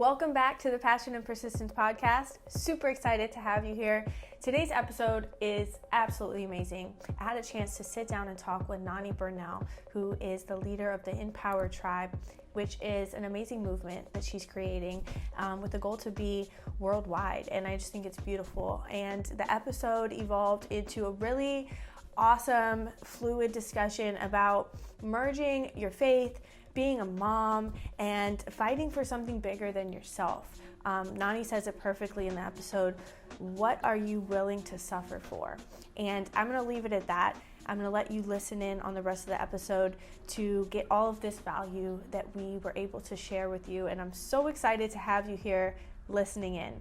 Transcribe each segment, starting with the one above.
Welcome back to the Passion and Persistence podcast. Super excited to have you here. Today's episode is absolutely amazing. I had a chance to sit down and talk with Nani Bernal, who is the leader of the InPower Tribe, which is an amazing movement that she's creating with the goal to be worldwide. And I just think it's beautiful. And the episode evolved into a really awesome, fluid discussion about merging your faith, being a mom, and fighting for something bigger than yourself. Nani says it perfectly in the episode. What are you willing to suffer for? And I'm going to leave it at that. I'm going to let you listen in on the rest of the episode to get all of this value that we were able to share with you. And I'm so excited to have you here listening in.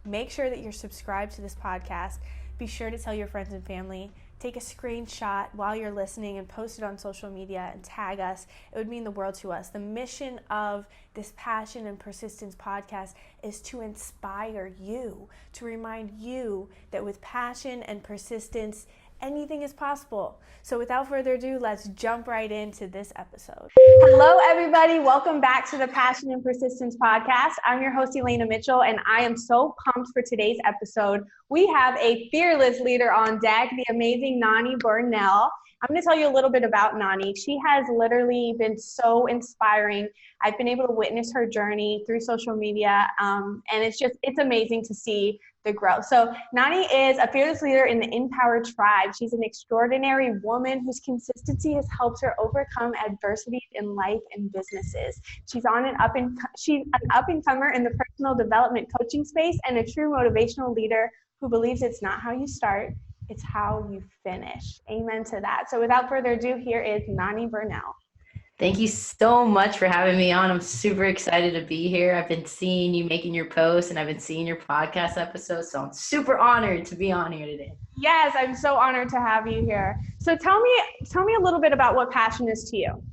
Make sure that you're subscribed to this podcast. Be sure to tell your friends and family. Take a screenshot while you're listening and post it on social media and tag us. It would mean the world to us. The mission of this Passion and Persistence podcast is to inspire you, to remind you that with passion and persistence, anything is possible. So without further ado, let's jump right into this episode. Hello, everybody. Welcome back to the Passion and Persistence podcast. I'm your host, Elaina Mitchell, and I am so pumped for today's episode. We have a fearless leader on deck, the amazing Nani Bernal. I'm going to tell you a little bit about Nani. She has literally been so inspiring. I've been able to witness her journey through social media, and it's amazing to see the growth. So Nani is a fearless leader in the InPower Tribe. She's an extraordinary woman whose consistency has helped her overcome adversities in life and businesses. She's an up-and-comer in the personal development coaching space and a true motivational leader who believes it's not how you start, it's how you finish. Amen to that. So without further ado, here is Nani Bernal. Thank you so much for having me on. I'm super excited to be here. I've been seeing you making your posts and I've been seeing your podcast episodes. So I'm super honored to be on here today. Yes, I'm so honored to have you here. So tell me a little bit about what passion is to you.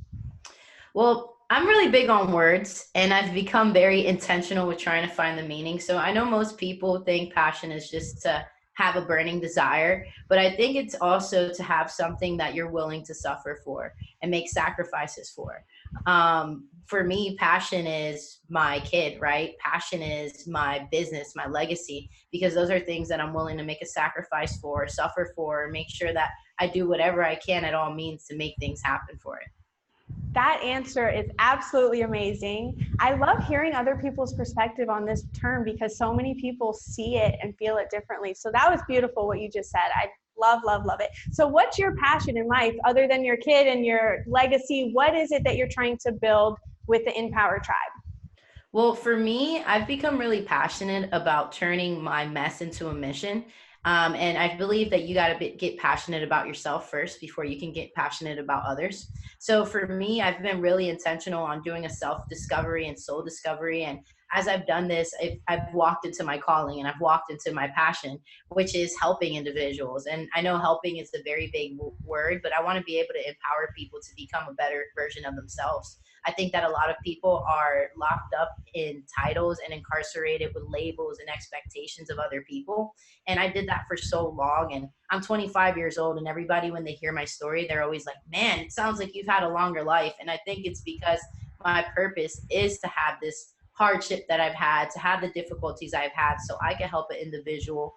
Well, I'm really big on words and I've become very intentional with trying to find the meaning. So I know most people think passion is just to have a burning desire, but I think it's also to have something that you're willing to suffer for and make sacrifices for. For me, passion is my kid, right? Passion is my business, my legacy, because those are things that I'm willing to make a sacrifice for, suffer for, make sure that I do whatever I can at all means to make things happen for it. That answer is absolutely amazing. I love hearing other people's perspective on this term because so many people see it and feel it differently. So that was beautiful what you just said. I love, love, love it. So what's your passion in life other than your kid and your legacy? What is it that you're trying to build with the InPower Tribe? Well, for me, I've become really passionate about turning my mess into a mission. And I believe that you got to get passionate about yourself first before you can get passionate about others. So for me, I've been really intentional on doing a self-discovery and soul discovery. And as I've done this, I've walked into my calling and I've walked into my passion, which is helping individuals. And I know helping is a very big word, but I want to be able to empower people to become a better version of themselves. I think that a lot of people are locked up in titles and incarcerated with labels and expectations of other people. And I did that for so long. And I'm 25 years old, and everybody, when they hear my story, they're always like, man, it sounds like you've had a longer life. And I think it's because my purpose is to have this hardship that I've had, to have the difficulties I've had, so I can help an individual,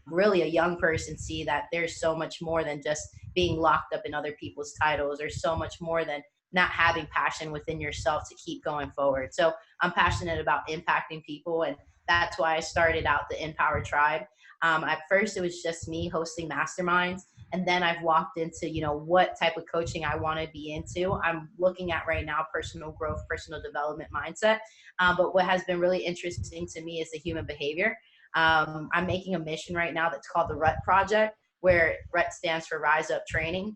really a young person, see that there's so much more than just being locked up in other people's titles. There's so much more than not having passion within yourself to keep going forward. So I'm passionate about impacting people, and that's why I started out the InPower Tribe. At first, it was just me hosting masterminds, and then I've walked into, what type of coaching I want to be into. I'm looking at right now personal growth, personal development mindset. But what has been really interesting to me is the human behavior. I'm making a mission right now that's called the RUT Project, where RUT stands for Rise Up Training.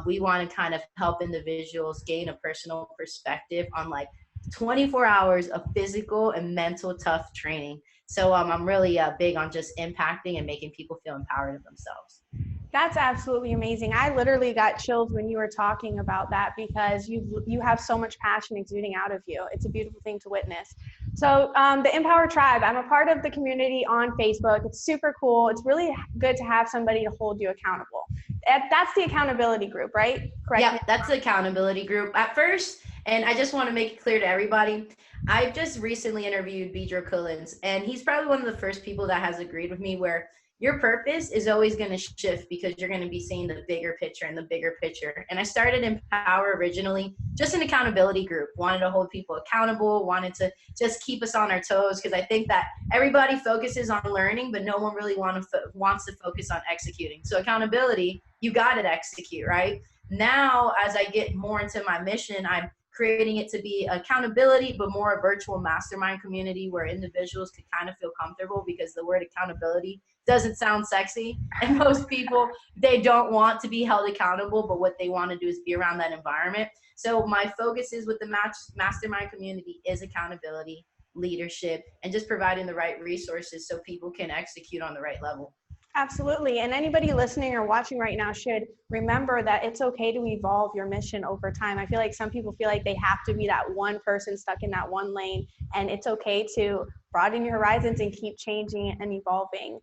We want to kind of help individuals gain a personal perspective on 24 hours of physical and mental tough training. So I'm really big on just impacting and making people feel empowered of themselves. That's absolutely amazing. I literally got chills when you were talking about that because you have so much passion exuding out of you. It's a beautiful thing to witness. So the InPower Tribe, I'm a part of the community on Facebook. It's super cool. It's really good to have somebody to hold you accountable. That's the accountability group, right? Correct? Yeah, that's the accountability group. At first, And I just want to make it clear to everybody, I've just recently interviewed Bedro Kullins, and he's probably one of the first people that has agreed with me where your purpose is always going to shift because you're going to be seeing the bigger picture and the bigger picture. And I started InPower originally just an accountability group, wanted to hold people accountable, wanted to just keep us on our toes, because I think that everybody focuses on learning, but no one really wants to focus on executing. So accountability, you got to execute, right? Now, as I get more into my mission, I'm creating it to be accountability, but more a virtual mastermind community where individuals could kind of feel comfortable, because the word accountability doesn't sound sexy. And most people, they don't want to be held accountable, but what they want to do is be around that environment. So my focus is with the mastermind community is accountability, leadership, and just providing the right resources so people can execute on the right level. Absolutely. And anybody listening or watching right now should remember that it's okay to evolve your mission over time. I feel like some people feel like they have to be that one person stuck in that one lane, and it's okay to broaden your horizons and keep changing and evolving.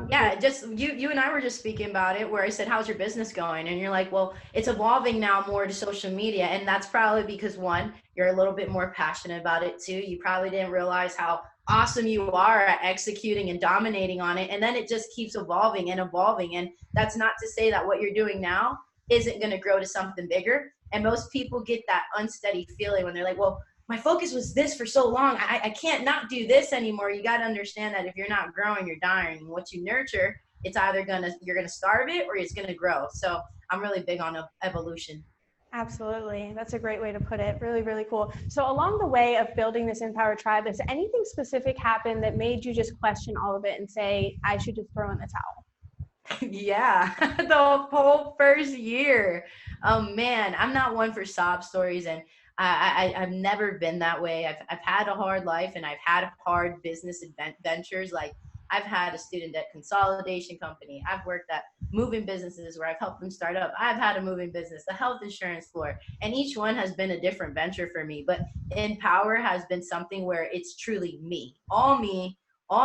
Yeah, just you and I were just speaking about it, where I said, how's your business going? And you're like, well, it's evolving now more to social media. And that's probably because, one, you're a little bit more passionate about it. Two, you probably didn't realize how awesome you are at executing and dominating on it. And then it just keeps evolving and evolving. And that's not to say that what you're doing now isn't going to grow to something bigger. And most people get that unsteady feeling when they're like, well, my focus was this for so long. I can't not do this anymore. You got to understand that if you're not growing, you're dying. And what you nurture, it's either you're going to starve it or it's going to grow. So I'm really big on evolution. Absolutely. That's a great way to put it. Really, really cool. So along the way of building this InPower Tribe, has anything specific happened that made you just question all of it and say, I should just throw in the towel? Yeah, the whole first year. Man, I'm not one for sob stories, and I've never been that way. I've had a hard life, and I've had hard business ventures. Like, I've had a student debt consolidation company. I've worked at moving businesses where I've helped them start up. I've had a moving business, the health insurance floor, and each one has been a different venture for me. But InPower has been something where it's truly me, all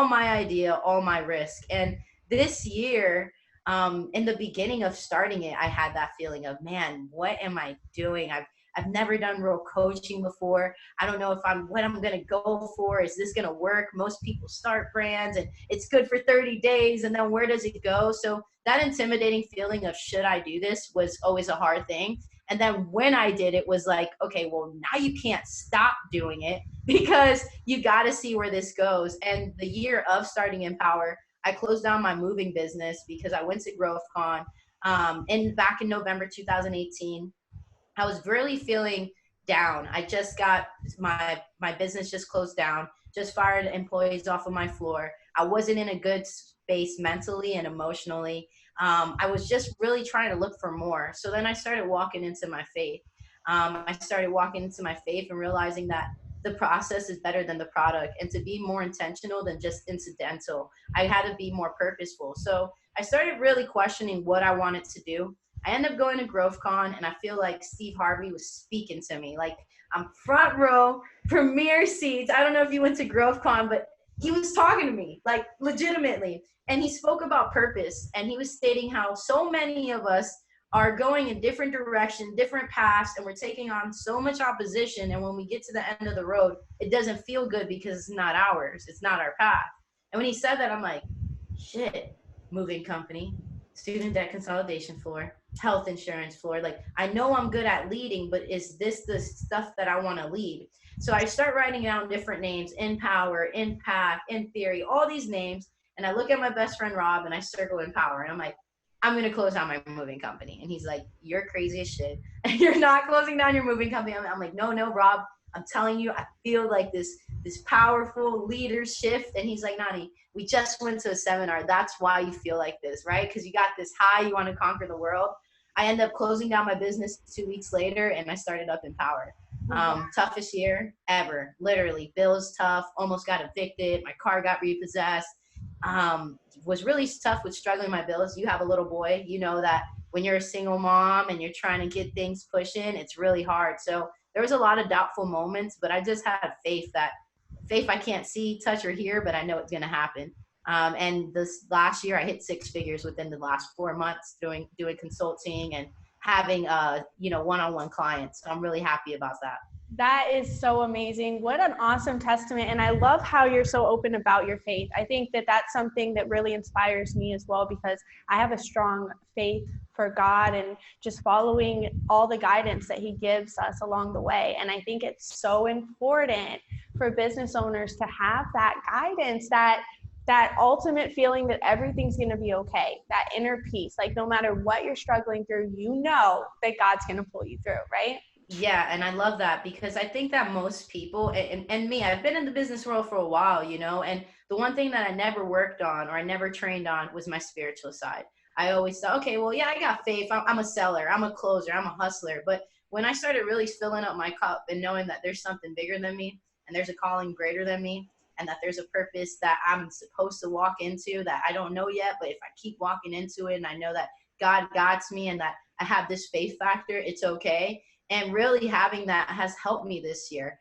my idea, all my risk. And this year, in the beginning of starting it, I had that feeling of, man, what am I doing? I've never done real coaching before. I don't know if what I'm going to go for. Is this going to work? Most people start brands and it's good for 30 days. And then where does it go? So that intimidating feeling of, should I do this, was always a hard thing. And then when I did, it was like, okay, well, now you can't stop doing it, because you got to see where this goes. And the year of starting InPower, I closed down my moving business because I went to GrowthCon back in November 2018. I was really feeling down. I just got my business just closed down, just fired employees off of my floor. I wasn't in a good space mentally and emotionally. I was just really trying to look for more. So then I started walking into my faith. I started walking into my faith and realizing that the process is better than the product, and to be more intentional than just incidental. I had to be more purposeful. So I started really questioning what I wanted to do. I ended up going to GrowthCon, and I feel like Steve Harvey was speaking to me. Like, I'm front row, premier seats. I don't know if you went to GrowthCon, but he was talking to me, like, legitimately. And he spoke about purpose, and he was stating how so many of us are going in different directions, different paths, and we're taking on so much opposition. And when we get to the end of the road, it doesn't feel good because it's not ours. It's not our path. And when he said that, I'm like, shit, moving company, student debt consolidation floor, health insurance floor. Like, I know I'm good at leading, but is this the stuff that I want to lead? So I start writing down different names: InPower, InPath, In Theory, all these names. And I look at my best friend, Rob, and I circle InPower. And I'm like, I'm going to close down my moving company. And he's like, you're crazy as shit. You're not closing down your moving company. I'm like, no, Rob, I'm telling you, I feel like this powerful leader shift. And he's like, Nani, we just went to a seminar. That's why you feel like this, right? Because you got this high, you want to conquer the world. I ended up closing down my business 2 weeks later, and I started up InPower. Toughest year ever, literally. Bills tough, almost got evicted. My car got repossessed. Was really tough with struggling my bills. You have a little boy, you know that when you're a single mom and you're trying to get things pushing, it's really hard. So there was a lot of doubtful moments, but I just had faith I can't see, touch, or hear, but I know it's going to happen. And this last year, I hit 6 figures within the last 4 months doing consulting and having one-on-one clients. So I'm really happy about that. That is so amazing. What an awesome testament. And I love how you're so open about your faith. I think that that's something that really inspires me as well, because I have a strong faith for God and just following all the guidance that he gives us along the way. And I think it's so important for business owners to have that guidance, that ultimate feeling that everything's going to be okay, that inner peace. Like no matter what you're struggling through, you know that God's going to pull you through, right? Yeah, and I love that because I think that most people, and me, I've been in the business world for a while, and the one thing that I never worked on or I never trained on was my spiritual side. I always thought, okay, well, yeah, I got faith. I'm a seller, I'm a closer, I'm a hustler. But when I started really filling up my cup and knowing that there's something bigger than me and there's a calling greater than me and that there's a purpose that I'm supposed to walk into that I don't know yet, but if I keep walking into it and I know that God guides me and that I have this faith factor, it's okay. And really having that has helped me this year.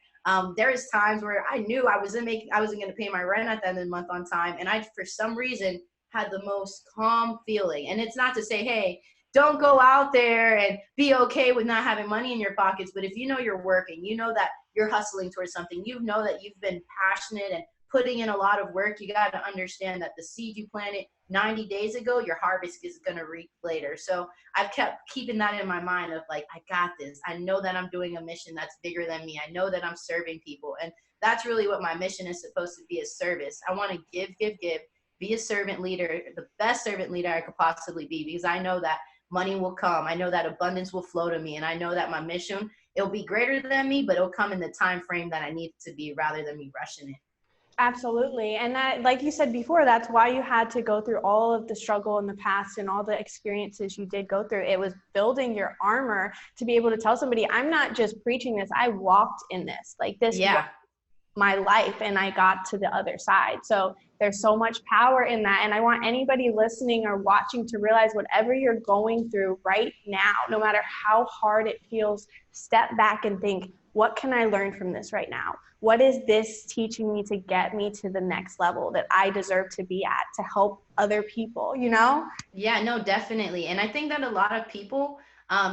There is times where I knew I wasn't going to pay my rent at the end of the month on time, and I, for some reason, had the most calm feeling. And it's not to say, hey, don't go out there and be okay with not having money in your pockets. But if you know you're working, you know that you're hustling towards something, you know that you've been passionate and putting in a lot of work, you got to understand that the seed you planted 90 days ago, your harvest is going to reap later. So I've kept keeping that in my mind of like, I got this. I know that I'm doing a mission that's bigger than me. I know that I'm serving people. And that's really what my mission is supposed to be, a service. I want to give, be a servant leader, the best servant leader I could possibly be, because I know that money will come. I know that abundance will flow to me. And I know that my mission, it'll be greater than me, but it'll come in the time frame that I need it to be rather than me rushing it. Absolutely. And that, like you said before, that's why you had to go through all of the struggle in the past and all the experiences you did go through. It was building your armor to be able to tell somebody, I'm not just preaching this, I walked in this. Like this was my life and I got to the other side. So there's so much power in that. And I want anybody listening or watching to realize whatever you're going through right now, no matter how hard it feels, step back and think, what can I learn from this right now? What is this teaching me to get me to the next level that I deserve to be at to help other people, Yeah, no, definitely. And I think that a lot of people,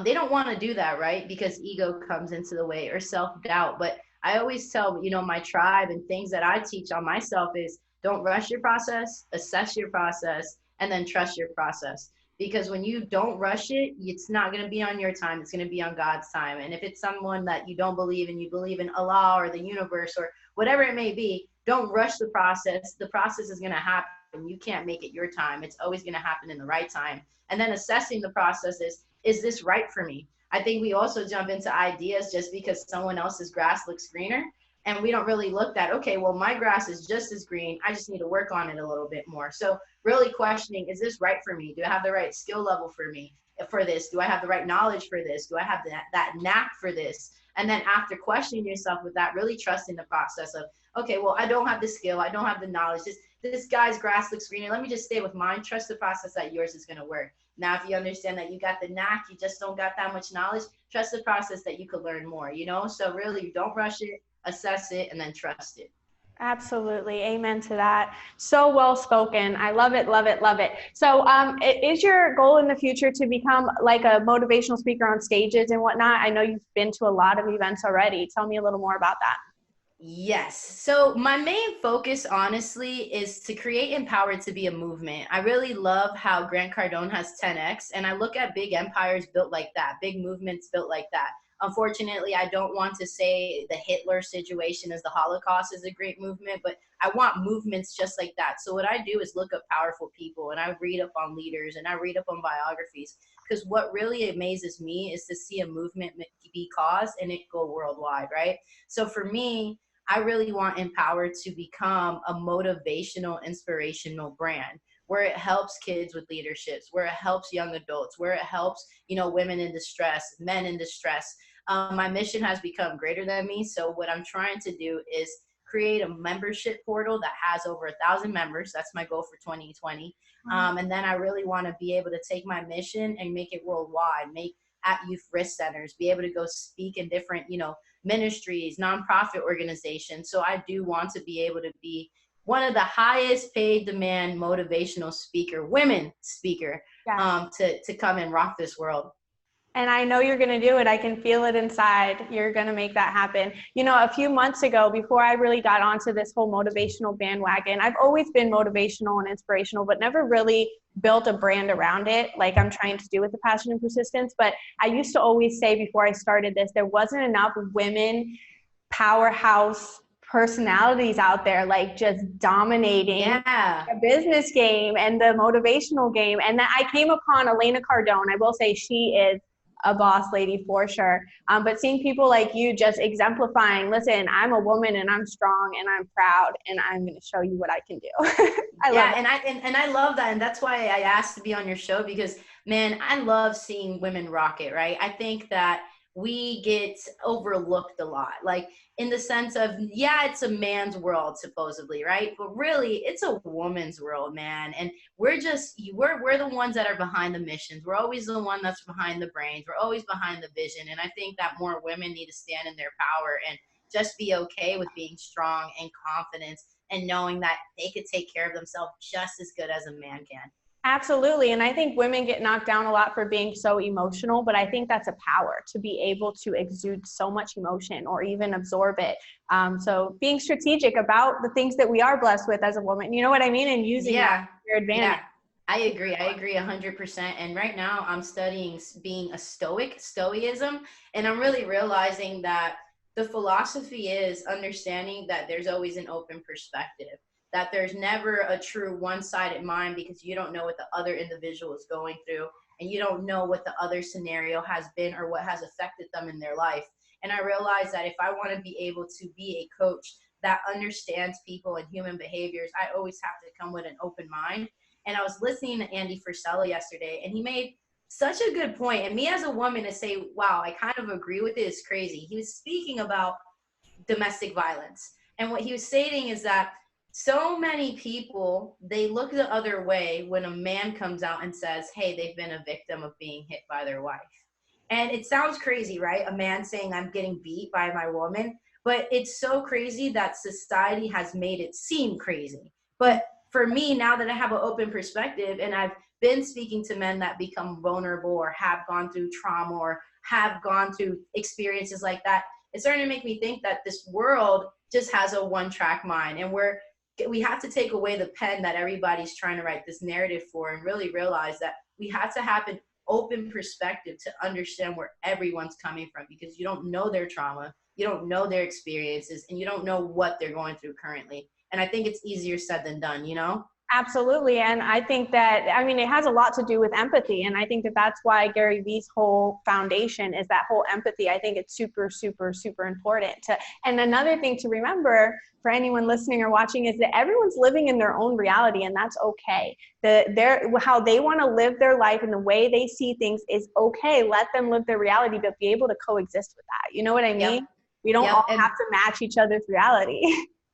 they don't want to do that, right? Because ego comes into the way or self-doubt. But I always tell, my tribe and things that I teach on myself is don't rush your process, assess your process, and then trust your process. Because when you don't rush it, it's not going to be on your time. It's going to be on God's time. And if it's someone that you don't believe in, you believe in Allah or the universe or whatever it may be, don't rush the process. The process is going to happen. You can't make it your time. It's always going to happen in the right time. And then assessing the process is this right for me? I think we also jump into ideas just because someone else's grass looks greener. And we don't really look at, okay, well, my grass is just as green. I just need to work on it a little bit more. So really questioning, is this right for me? Do I have the right skill level for me for this? Do I have the right knowledge for this? Do I have that knack for this? And then after questioning yourself with that, really trusting the process of, okay, well, I don't have the skill. I don't have the knowledge. This guy's grass looks greener. Let me just stay with mine. Trust the process that yours is going to work. Now, if you understand that you got the knack, you just don't got that much knowledge, trust the process that you could learn more, So really, you don't rush it, assess it, and then trust it. Absolutely. Amen to that. So well spoken. I love it, love it, love it. So is your goal in the future to become like a motivational speaker on stages and whatnot? I know you've been to a lot of events already. Tell me a little more about that. Yes. So my main focus, honestly, is to create InPower to be a movement. I really love how Grant Cardone has 10X, and I look at big empires built like that, big movements built like that. Unfortunately, I don't want to say the Hitler situation as the Holocaust is a great movement, but I want movements just like that. So what I do is look up powerful people, and I read up on leaders, and I read up on biographies, because what really amazes me is to see a movement be caused and it go worldwide, right? So for me, I really want InPower to become a motivational, inspirational brand where it helps kids with leaderships, where it helps young adults, where it helps, women in distress, men in distress. My mission has become greater than me. So what I'm trying to do is create a membership portal that has over 1,000 members. That's my goal for 2020. And then I really want to be able to take my mission and make it worldwide, make at youth risk centers, be able to go speak in different, ministries, nonprofit organizations. So I do want to be able to be one of the highest paid demand motivational women speaker, to come and rock this world. And I know you're going to do it. I can feel it inside. You're going to make that happen. You know, a few months ago, before I really got onto this whole motivational bandwagon, I've always been motivational and inspirational, but never really built a brand around it like I'm trying to do with the passion and persistence. But I used to always say before I started this, there wasn't enough women powerhouse personalities out there, like just dominating the business game and the motivational game. And then I came upon Elaina Cardone. I will say she is a boss lady for sure. But seeing people like you just exemplifying, listen, I'm a woman and I'm strong and I'm proud and I'm going to show you what I can do. I love it. And I love that. And that's why I asked to be on your show, because man, I love seeing women rock it, right? I think that we get overlooked a lot, like in the sense of, yeah, it's a man's world supposedly, right? But really it's a woman's world, man. And we're the ones that are behind the missions. We're always the one that's behind the brains. We're always behind the vision. And I think that more women need to stand in their power and just be okay with being strong and confident and knowing that they could take care of themselves just as good as a man can. Absolutely. And I think women get knocked down a lot for being so emotional, but I think that's a power to be able to exude so much emotion or even absorb it. So being strategic about the things that we are blessed with as a woman, you know what I mean? And using that to your advantage. Yeah. I agree 100%. And right now I'm studying being a stoicism. And I'm really realizing that the philosophy is understanding that there's always an open perspective, that there's never a true one-sided mind, because you don't know what the other individual is going through, and you don't know what the other scenario has been or what has affected them in their life. And I realized that if I want to be able to be a coach that understands people and human behaviors, I always have to come with an open mind. And I was listening to Andy Frisella yesterday, and he made such a good point. And me as a woman to say, wow, I kind of agree with it is crazy. He was speaking about domestic violence. And what he was stating is that so many people, they look the other way when a man comes out and says, hey, they've been a victim of being hit by their wife. And it sounds crazy, right? A man saying I'm getting beat by my woman. But it's so crazy that society has made it seem crazy. But for me, now that I have an open perspective and I've been speaking to men that become vulnerable or have gone through trauma or have gone through experiences like that, it's starting to make me think that this world just has a one-track mind, and we have to take away the pen that everybody's trying to write this narrative for, and really realize that we have to have an open perspective to understand where everyone's coming from, because you don't know their trauma, you don't know their experiences, and you don't know what they're going through currently. And I think it's easier said than done, you know? Absolutely. And I think that, I mean, it has a lot to do with empathy. And I think that that's why Gary Vee's whole foundation is that whole empathy. I think it's super, super, super important and another thing to remember for anyone listening or watching is that everyone's living in their own reality, and that's okay. How they want to live their life and the way they see things is okay. Let them live their reality, but be able to coexist with that. You know what I mean? Yep. We don't all have to match each other's reality.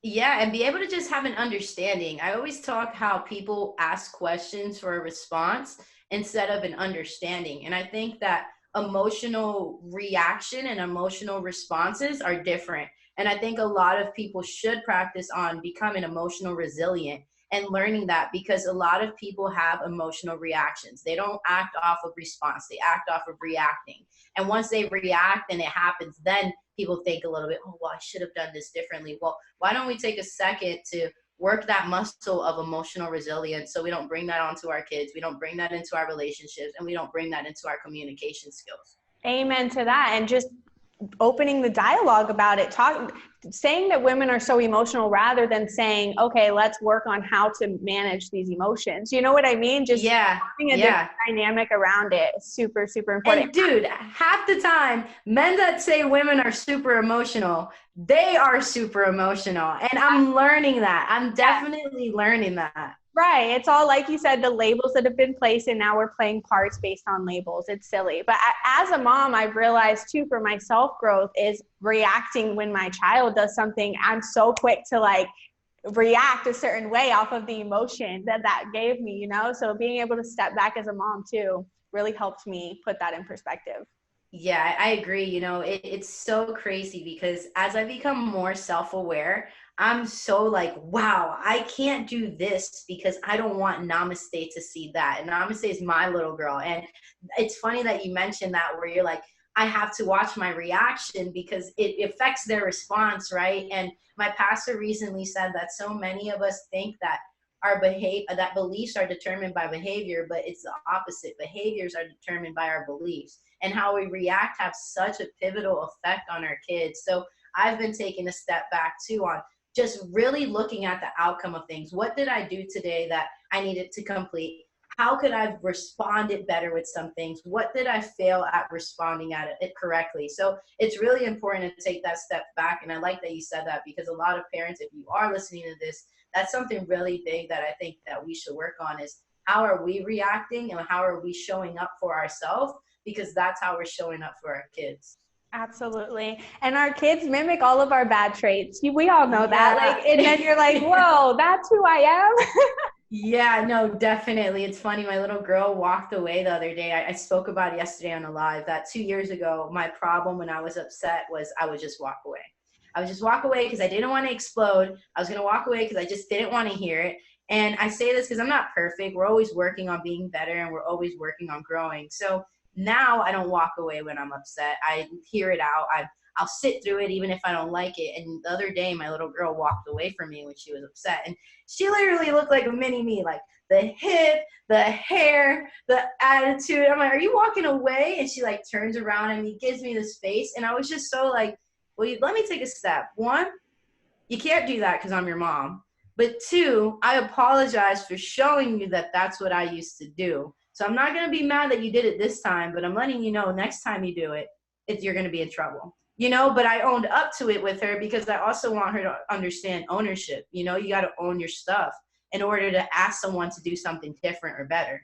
Yeah, and be able to just have an understanding. I always talk how people ask questions for a response instead of an understanding. And I think that emotional reaction and emotional responses are different. And I think a lot of people should practice on becoming emotional resilient and learning that, because a lot of people have emotional reactions. They don't act off of response, they act off of reacting. And once they react and it happens, then people think a little bit, oh, well, I should have done this differently. Well, why don't we take a second to work that muscle of emotional resilience so we don't bring that onto our kids, we don't bring that into our relationships, and we don't bring that into our communication skills. Amen to that. And just opening the dialogue about it, saying that women are so emotional rather than saying, okay, let's work on how to manage these emotions. You know what I mean? Just having a different dynamic around it is super, super important. And dude, half the time, men that say women are super emotional, they are super emotional. And I'm learning that. I'm definitely learning that. Right. It's all, like you said, the labels that have been placed, and now we're playing parts based on labels. It's silly. But as a mom, I've realized too, for my self-growth is reacting when my child does something. I'm so quick to like react a certain way off of the emotion that gave me, you know? So being able to step back as a mom too really helped me put that in perspective. Yeah, I agree. It's so crazy because as I become more self-aware, I'm so like, wow, I can't do this because I don't want Namaste to see that. And Namaste is my little girl. And it's funny that you mentioned that where you're like, I have to watch my reaction because it affects their response, right? And my pastor recently said that so many of us think that that beliefs are determined by behavior, but it's the opposite. Behaviors are determined by our beliefs, and how we react have such a pivotal effect on our kids. So I've been taking a step back too on just really looking at the outcome of things. What did I do today that I needed to complete? How could I have responded better with some things? What did I fail at responding at it correctly? So it's really important to take that step back. And I like that you said that, because a lot of parents, if you are listening to this, that's something really big that I think that we should work on, is how are we reacting and how are we showing up for ourselves, because that's how we're showing up for our kids. Absolutely. And our kids mimic all of our bad traits. We all know that. Like, and then you're like, Yeah. whoa, that's who I am. Yeah, no, definitely. It's funny. My little girl walked away the other day. I spoke about it yesterday on a live that 2 years ago, my problem when I was upset was I would just walk away. I would just walk away because I didn't want to explode. I was going to walk away because I just didn't want to hear it. And I say this because I'm not perfect. We're always working on being better and we're always working on growing. So now I don't walk away when I'm upset. I hear it out. I'll sit through it even if I don't like it. And the other day, my little girl walked away from me when she was upset. And she literally looked like a mini me, like the hip, the hair, the attitude. I'm like, are you walking away? And she like turns around and he gives me this face. And I was just so like, well, let me take a step. One, you can't do that because I'm your mom. But two, I apologize for showing you that that's what I used to do. So I'm not going to be mad that you did it this time, but I'm letting you know next time you do it, you're going to be in trouble. But I owned up to it with her because I also want her to understand ownership. You got to own your stuff in order to ask someone to do something different or better.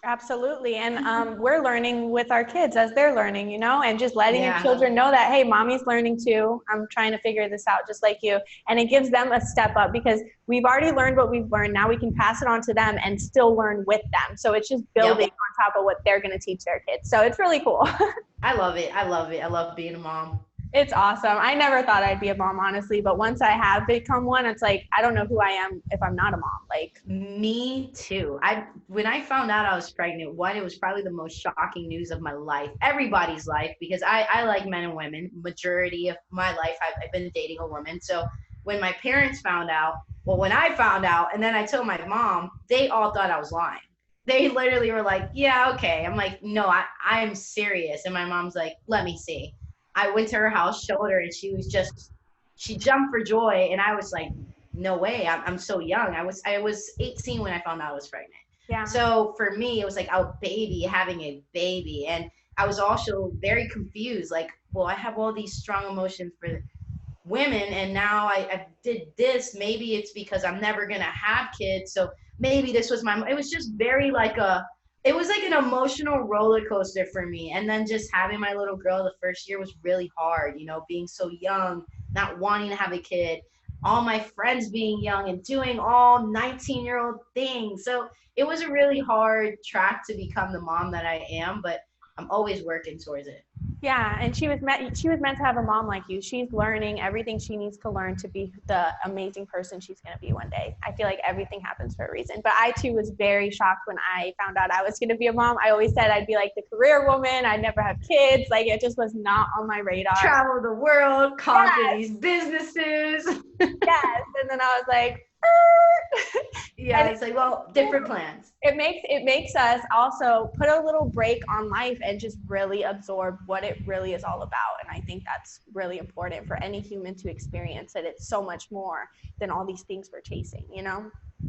Absolutely. And we're learning with our kids as they're learning, and just letting your Yeah. children know that, hey, mommy's learning too. I'm trying to figure this out just like you. And it gives them a step up because we've already learned what we've learned. Now we can pass it on to them and still learn with them. So it's just building Yep. on top of what they're going to teach their kids. So it's really cool. I love it. I love it. I love being a mom. It's awesome. I never thought I'd be a mom, honestly, but once I have become one, it's like I don't know who I am if I'm not a mom. Like, Me too. When I found out I was pregnant, one, it was probably the most shocking news of my life, everybody's life, because I like men and women. Majority of my life, I've been dating a woman. So when my parents found out, well, when I found out, and then I told my mom, they all thought I was lying. They literally were like, "Yeah, okay." I'm like, "No, I am serious." And my mom's like, "Let me see." I went to her house, showed her, and she jumped for joy, and I was like, no way, I'm so young. I was 18 when I found out I was pregnant. yeah. So for me, it was like having a baby. And I was also very confused. Like, well, I have all these strong emotions for women, and now I did this. Maybe it's because I'm never gonna have kids. So maybe this was it was just very like it was like an emotional roller coaster for me. And then just having my little girl the first year was really hard, being so young, not wanting to have a kid, all my friends being young and doing all 19-year-old things. So it was a really hard track to become the mom that I am, but I'm always working towards it. Yeah, and she was meant to have a mom like you. She's learning everything she needs to learn to be the amazing person she's going to be one day. I feel like everything happens for a reason. But I too was very shocked when I found out I was going to be a mom. I always said I'd be like the career woman. I'd never have kids. Like it just was not on my radar. Travel the world, conquer these businesses. Yes, and then I was like, Yeah, it's like, well, different plans. it makes us also put a little break on life and just really absorb what it really is all about. And I think that's really important for any human to experience, that it's so much more than all these things we're chasing.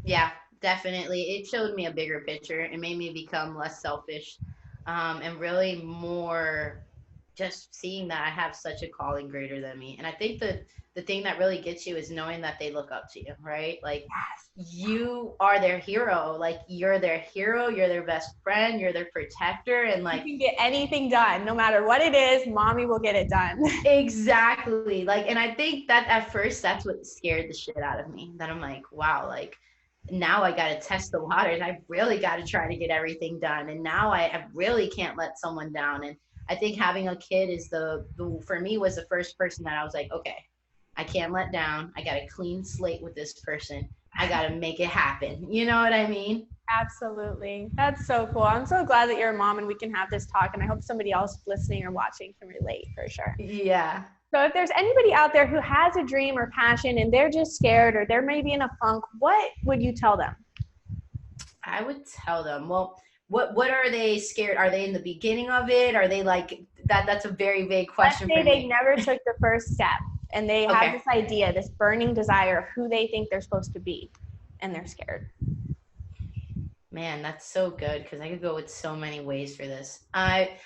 Yeah, definitely. It showed me a bigger picture. It made me become less selfish, and really more just seeing that I have such a calling greater than me. And I think that the thing that really gets you is knowing that they look up to you, right? Like you are their hero. Like you're their hero, you're their best friend, you're their protector. And You like, can get anything done, no matter what it is, mommy will get it done. exactly. Like, and I think that at first that's what scared the shit out of me. That I'm like, wow, like now I got to test the waters. I really got to try to get everything done. And now I really can't let someone down. And I think having a kid is for me was the first person that I was like, okay, I can't let down. I got a clean slate with this person. I got to make it happen. You know what I mean? Absolutely. That's so cool. I'm so glad that you're a mom and we can have this talk. And I hope somebody else listening or watching can relate for sure. Yeah. So if there's anybody out there who has a dream or passion and they're just scared or they're maybe in a funk, what would you tell them? I would tell them, well, what are they scared? Are they in the beginning of it? Are they like that? That's a very vague question Let's say for they me. never took the first step and they have Okay. this idea, this burning desire of who they think they're supposed to be, and they're scared. Man, that's so good because I could go with so many ways for this. I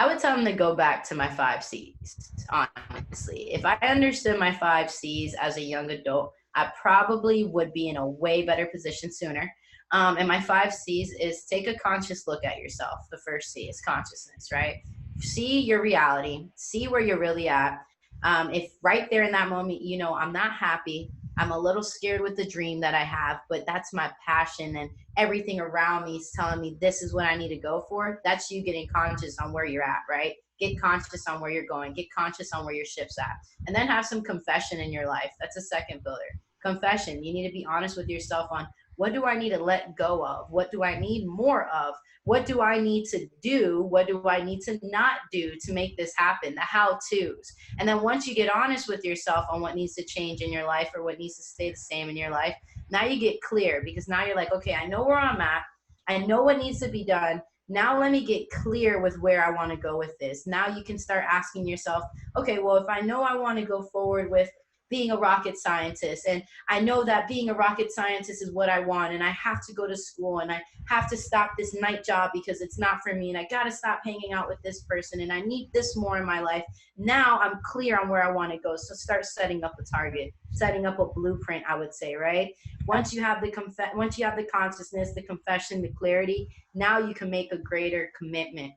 would tell them to go back to my 5 C's, honestly. If I understood my 5 C's as a young adult, I probably would be in a way better position sooner. And my 5 C's is take a conscious look at yourself. The first C is consciousness, right? See your reality, see where you're really at. If right there in that moment, you know, I'm not happy, I'm a little scared with the dream that I have, but that's my passion and everything around me is telling me this is what I need to go for. That's you getting conscious on where you're at, right? Get conscious on where you're going. Get conscious on where your ship's at. And then have some confession in your life. That's a second pillar. Confession. You need to be honest with yourself on what do I need to let go of? What do I need more of? What do I need to do? What do I need to not do to make this happen? The how to's. And then once you get honest with yourself on what needs to change in your life or what needs to stay the same in your life, now you get clear because now you're like, okay, I know where I'm at. I know what needs to be done. Now let me get clear with where I want to go with this. Now you can start asking yourself, okay, well, if I know I want to go forward with being a rocket scientist and I know that being a rocket scientist is what I want and I have to go to school and I have to stop this night job because it's not for me and I got to stop hanging out with this person and I need this more in my life. Now I'm clear on where I want to go. So start setting up a target, setting up a blueprint, I would say, right? Once you have the consciousness, the confession, the clarity, now you can make a greater commitment.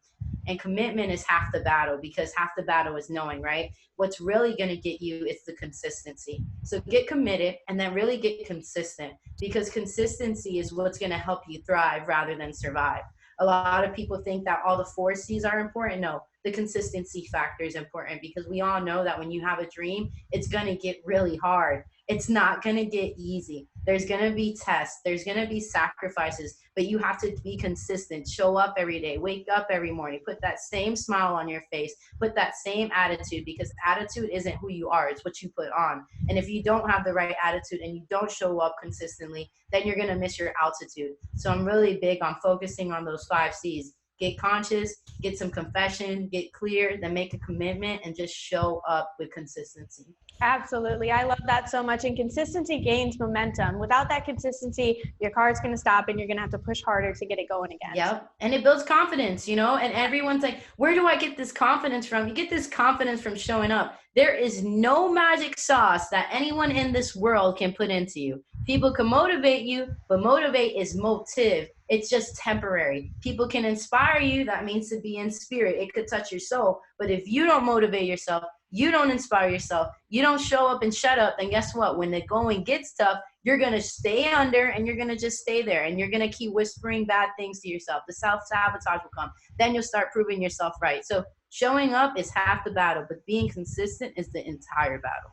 And commitment is half the battle because half the battle is knowing, right? What's really going to get you is the consistency. So get committed and then really get consistent because consistency is what's going to help you thrive rather than survive. A lot of people think that all the 4 C's are important. No, the consistency factor is important because we all know that when you have a dream, it's going to get really hard. It's not going to get easy. There's going to be tests. There's going to be sacrifices, but you have to be consistent. Show up every day. Wake up every morning. Put that same smile on your face. Put that same attitude because attitude isn't who you are. It's what you put on. And if you don't have the right attitude and you don't show up consistently, then you're going to miss your altitude. So I'm really big on focusing on those 5 C's. Get conscious, get some confession, get clear, then make a commitment and just show up with consistency. Absolutely. I love that so much. And consistency gains momentum. Without that consistency, your car is going to stop and you're going to have to push harder to get it going again. Yep. And it builds confidence, you know, and everyone's like, where do I get this confidence from? You get this confidence from showing up. There is no magic sauce that anyone in this world can put into you. People can motivate you, but motivate is motive. It's just temporary. People can inspire you. That means to be in spirit. It could touch your soul. But if you don't motivate yourself, you don't inspire yourself, you don't show up and shut up, then guess what? When the going gets tough, you're going to stay under and you're going to just stay there and you're going to keep whispering bad things to yourself. The self-sabotage will come. Then you'll start proving yourself right. So showing up is half the battle, but being consistent is the entire battle.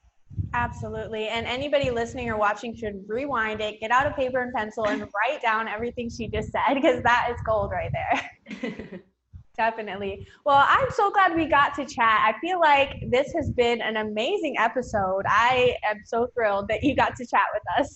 Absolutely. And anybody listening or watching should rewind it, get out a paper and pencil and write down everything she just said because that is gold right there. Definitely. Well, I'm so glad we got to chat. I feel like this has been an amazing episode. I am so thrilled that you got to chat with us.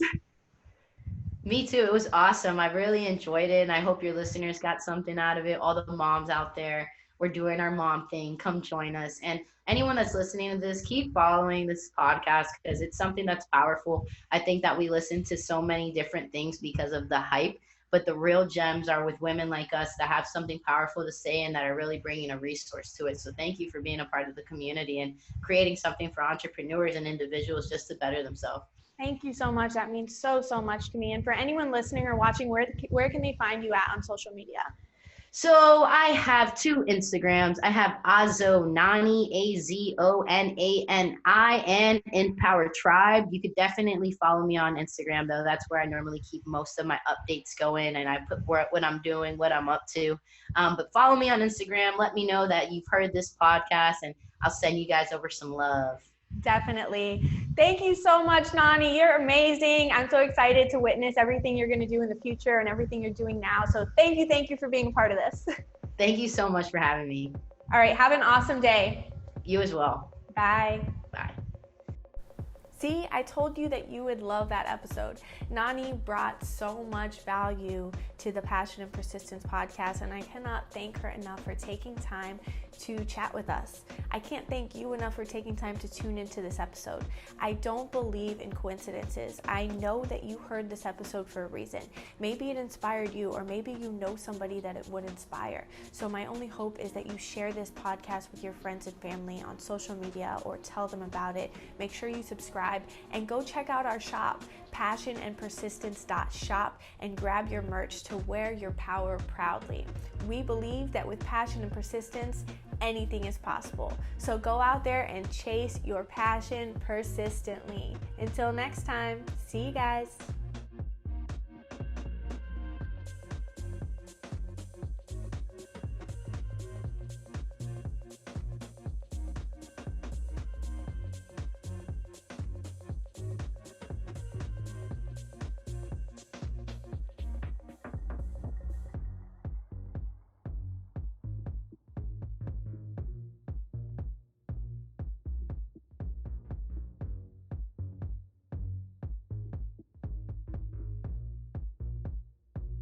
Me too. It was awesome. I really enjoyed it. And I hope your listeners got something out of it. All the moms out there, we're doing our mom thing. Come join us. And anyone that's listening to this, keep following this podcast because it's something that's powerful. I think that we listen to so many different things because of the hype. But the real gems are with women like us that have something powerful to say and that are really bringing a resource to it. So thank you for being a part of the community and creating something for entrepreneurs and individuals just to better themselves. Thank you so much. That means so much to me. And for anyone listening or watching, where can they find you at on social media? So I have two Instagrams. I have Nani, Azonani, and InPower Tribe. You could definitely follow me on Instagram, though. That's where I normally keep most of my updates going, and I put what I'm doing, what I'm up to. But follow me on Instagram. Let me know that you've heard this podcast, and I'll send you guys over some love. Definitely. Thank you so much, Nani. You're amazing. I'm so excited to witness everything you're going to do in the future and everything you're doing now. So thank you for being a part of this. Thank you so much for having me. All right. Have an awesome day. You as well. Bye. Bye. See, I told you that you would love that episode. Nani brought so much value to the Passion and Persistence podcast, and I cannot thank her enough for taking time to chat with us. I can't thank you enough for taking time to tune into this episode. I don't believe in coincidences. I know that you heard this episode for a reason. Maybe it inspired you, or maybe you know somebody that it would inspire. So my only hope is that you share this podcast with your friends and family on social media, or tell them about it. Make sure you subscribe and go check out our shop, passionandpersistence.shop, and grab your merch to wear your power proudly. We believe that with passion and persistence, anything is possible. So go out there and chase your passion persistently. Until next time, see you guys.